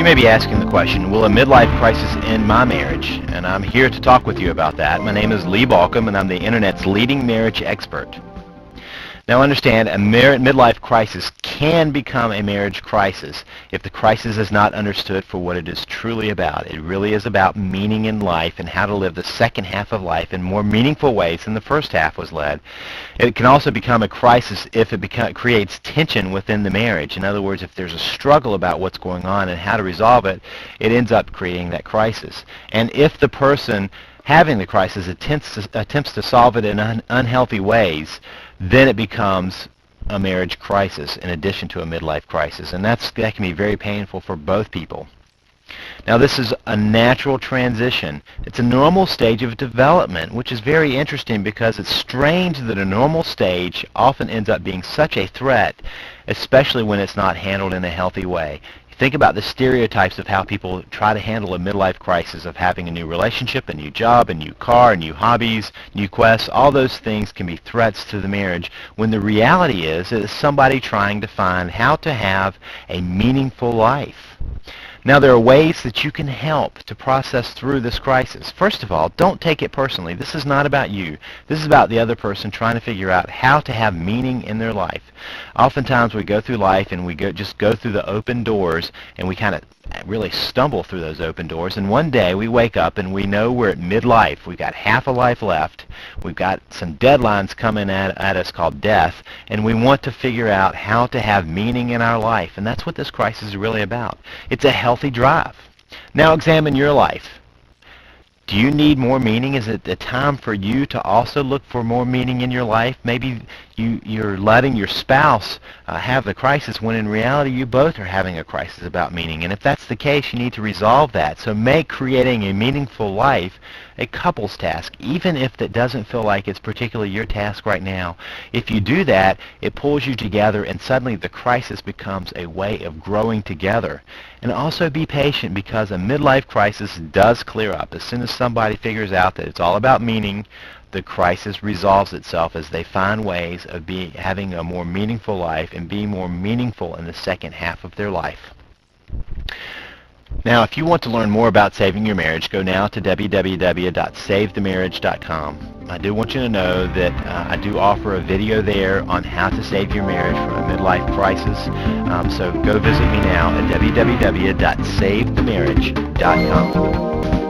may be asking the question, will a midlife crisis end my marriage? And I'm here to talk with you about that. My name is Lee Balcom, and I'm the Internet's leading marriage expert. Now understand, a midlife crisis can become a marriage crisis if the crisis is not understood for what it is truly about. It really is about meaning in life and how to live the second half of life in more meaningful ways than the first half was led. It can also become a crisis if it creates tension within the marriage. In other words, if there's a struggle about what's going on and how to resolve it, it ends up creating that crisis. And if the person having the crisis attempts to solve it in unhealthy ways, then it becomes a marriage crisis in addition to a midlife crisis, and that can be very painful for both people. Now, this is a natural transition. It's a normal stage of development, which is very interesting because it's strange that a normal stage often ends up being such a threat, especially when it's not handled in a healthy way. Think about the stereotypes of how people try to handle a midlife crisis of having a new relationship, a new job, a new car, new hobbies, new quests. All those things can be threats to the marriage when the reality is it's somebody trying to find how to have a meaningful life. Now, there are ways that you can help to process through this crisis. First of all, don't take it personally. This is not about you. This is about the other person trying to figure out how to have meaning in their life. Oftentimes we go through life and we just go through the open doors, and we kind of really stumble through those open doors, and one day we wake up and we know we're at midlife. We've got half a life left. We've got some deadlines coming at us called death, and we want to figure out how to have meaning in our life, and that's what this crisis is really about. It's a healthy drive. Now examine your life. Do you need more meaning? Is it the time for you to also look for more meaning in your life? Maybe you're letting your spouse have the crisis when in reality you both are having a crisis about meaning. And if that's the case, you need to resolve that. So make creating a meaningful life a couple's task, even if that doesn't feel like it's particularly your task right now. If you do that, it pulls you together, and suddenly the crisis becomes a way of growing together. And also be patient, because a midlife crisis does clear up. As soon as somebody figures out that it's all about meaning, the crisis resolves itself as they find ways of having a more meaningful life and being more meaningful in the second half of their life. Now, if you want to learn more about saving your marriage, go now to www.savethemarriage.com. I do want you to know that I do offer a video there on how to save your marriage from a midlife crisis. So go visit me now at www.savethemarriage.com.